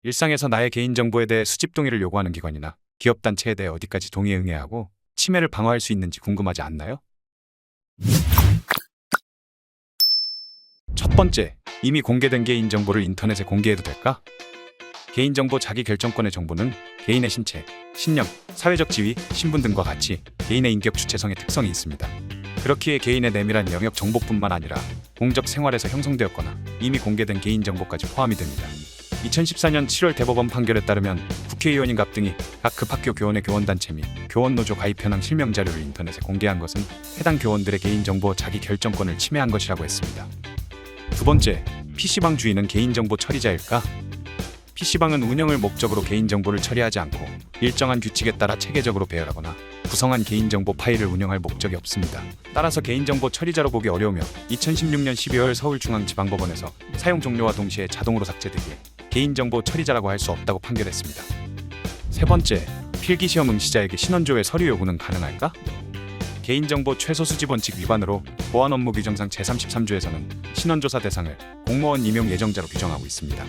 일상에서 나의 개인정보에 대해 수집 동의를 요구하는 기관이나 기업 단체에 대해 어디까지 동의에 응해야 하고 침해를 방어할 수 있는지 궁금하지 않나요? 첫 번째, 이미 공개된 개인정보를 인터넷에 공개해도 될까? 개인정보 자기결정권의 정보는 개인의 신체, 신념, 사회적 지위, 신분 등과 같이 개인의 인격 주체성의 특성이 있습니다. 그렇기에 개인의 내밀한 영역 정보뿐만 아니라 공적 생활에서 형성되었거나 이미 공개된 개인정보까지 포함이 됩니다. 2014년 7월 대법원 판결에 따르면 국회의원인 갑 등이 각 급학교 교원의 교원단체 및 교원노조 가입 현황 실명 자료를 인터넷에 공개한 것은 해당 교원들의 개인정보 자기결정권을 침해한 것이라고 했습니다. 두 번째, PC방 주인은 개인정보 처리자일까? PC방은 운영을 목적으로 개인정보를 처리하지 않고 일정한 규칙에 따라 체계적으로 배열하거나 구성한 개인정보 파일을 운영할 목적이 없습니다. 따라서 개인정보 처리자로 보기 어려우며 2016년 12월 서울중앙지방법원에서 사용 종료와 동시에 자동으로 삭제되기에 개인정보 처리자라고 할 수 없다고 판결했습니다. 세 번째, 필기시험 응시자에게 신원조회 서류 요구는 가능할까? 개인정보 최소 수집 원칙 위반으로 보안업무규정상 제33조에서는 신원조사 대상을 공무원 임용 예정자로 규정하고 있습니다.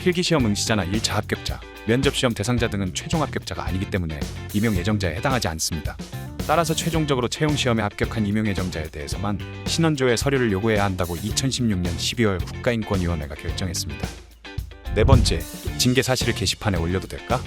필기시험 응시자나 1차 합격자, 면접시험 대상자 등은 최종 합격자가 아니기 때문에 임용 예정자에 해당하지 않습니다. 따라서 최종적으로 채용시험에 합격한 임용 예정자에 대해서만 신원조회 서류를 요구해야 한다고 2016년 12월 국가인권위원회가 결정했습니다. 네 번째, 징계 사실을 게시판에 올려도 될까?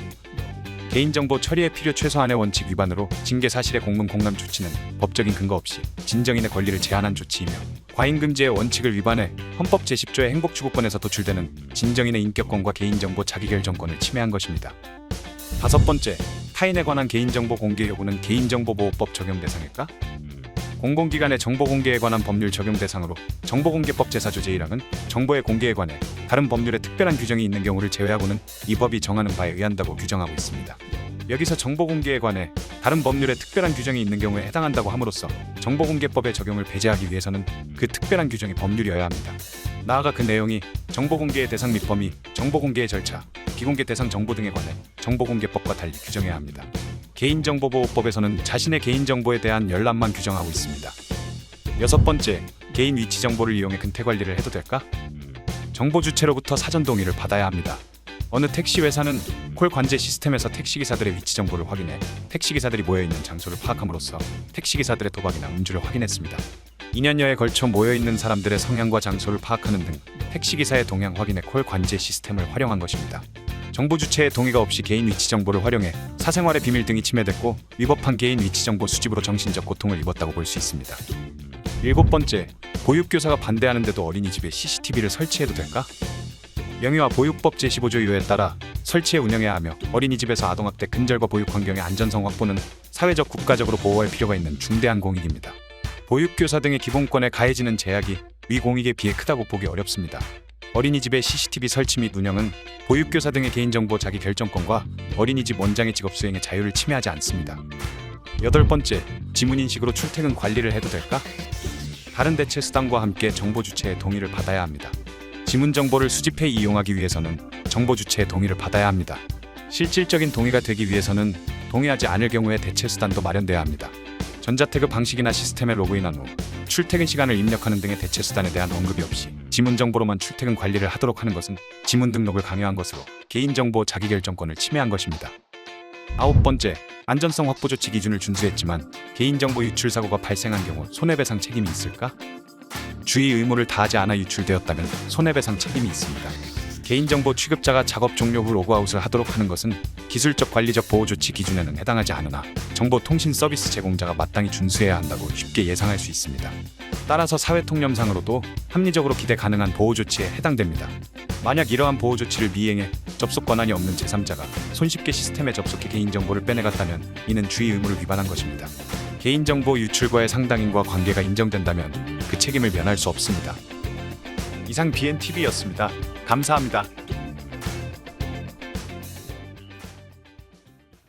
개인정보 처리의 필요 최소한의 원칙 위반으로 징계 사실의 공문 공람 조치는 법적인 근거 없이 진정인의 권리를 제한한 조치이며 과잉금지의 원칙을 위반해 헌법 제10조의 행복추구권에서 도출되는 진정인의 인격권과 개인정보 자기결정권을 침해한 것입니다. 다섯 번째, 타인에 관한 개인정보 공개 요구는 개인정보보호법 적용 대상일까? 공공기관의 정보공개에 관한 법률 적용 대상으로 정보공개법 제4조 제1항은 정보의 공개에 관해 다른 법률에 특별한 규정이 있는 경우를 제외하고는 이 법이 정하는 바에 의한다고 규정하고 있습니다. 여기서 정보공개에 관해 다른 법률에 특별한 규정이 있는 경우에 해당한다고 함으로써 정보공개법의 적용을 배제하기 위해서는 그 특별한 규정이 법률이어야 합니다. 나아가 그 내용이 정보공개의 대상 및 범위, 정보공개의 절차, 비공개 대상 정보 등에 관해 정보공개법과 달리 규정해야 합니다. 개인정보보호법에서는 자신의 개인정보에 대한 열람만 규정하고 있습니다. 여섯 번째, 개인 위치 정보를 이용해 근태관리를 해도 될까? 정보 주체로부터 사전 동의를 받아야 합니다. 어느 택시 회사는 콜 관제 시스템에서 택시기사들의 위치 정보를 확인해 택시기사들이 모여있는 장소를 파악함으로써 택시기사들의 도박이나 음주를 확인했습니다. 2년여에 걸쳐 모여있는 사람들의 성향과 장소를 파악하는 등 택시기사의 동향 확인에 콜 관제 시스템을 활용한 것입니다. 정보 주체의 동의가 없이 개인 위치 정보를 활용해 사생활의 비밀 등이 침해됐고 위법한 개인 위치 정보 수집으로 정신적 고통을 입었다고 볼 수 있습니다. 일곱 번째, 보육교사가 반대하는데도 어린이집에 CCTV를 설치해도 될까? 명의와 보육법 제15조 유에 따라 설치해 운영해야 하며 어린이집에서 아동학대 근절과 보육 환경의 안전성 확보는 사회적 국가적으로 보호할 필요가 있는 중대한 공익입니다. 보육교사 등의 기본권에 가해지는 제약이 위 공익에 비해 크다고 보기 어렵습니다. 어린이집의 CCTV 설치 및 운영은 보육교사 등의 개인정보 자기결정권과 어린이집 원장의 직업수행의 자유를 침해하지 않습니다. 여덟 번째, 지문인식으로 출퇴근 관리를 해도 될까? 다른 대체 수단과 함께 정보 주체의 동의를 받아야 합니다. 지문 정보를 수집해 이용하기 위해서는 정보 주체의 동의를 받아야 합니다. 실질적인 동의가 되기 위해서는 동의하지 않을 경우에 대체 수단도 마련돼야 합니다. 전자태그 방식이나 시스템에 로그인한 후 출퇴근 시간을 입력하는 등의 대체 수단에 대한 언급이 없이 지문 정보로만 출퇴근 관리를 하도록 하는 것은 지문 등록을 강요한 것으로 개인정보 자기결정권을 침해한 것입니다. 아홉 번째, 안전성 확보 조치 기준을 준수했지만 개인정보 유출 사고가 발생한 경우 손해배상 책임이 있을까? 주의 의무를 다하지 않아 유출되었다면 손해배상 책임이 있습니다. 개인정보 취급자가 작업 종료 후 로그아웃을 하도록 하는 것은 기술적 관리적 보호 조치 기준에는 해당하지 않으나 정보통신 서비스 제공자가 마땅히 준수해야 한다고 쉽게 예상할 수 있습니다. 따라서 사회통념상으로도 합리적으로 기대 가능한 보호 조치에 해당됩니다. 만약 이러한 보호 조치를 미행해 접속 권한이 없는 제3자가 손쉽게 시스템에 접속해 개인정보를 빼내갔다면 이는 주의 의무를 위반한 것입니다. 개인정보 유출과의 상당인과 관계가 인정된다면 그 책임을 면할 수 없습니다. 이상 BNTV였습니다. 감사합니다.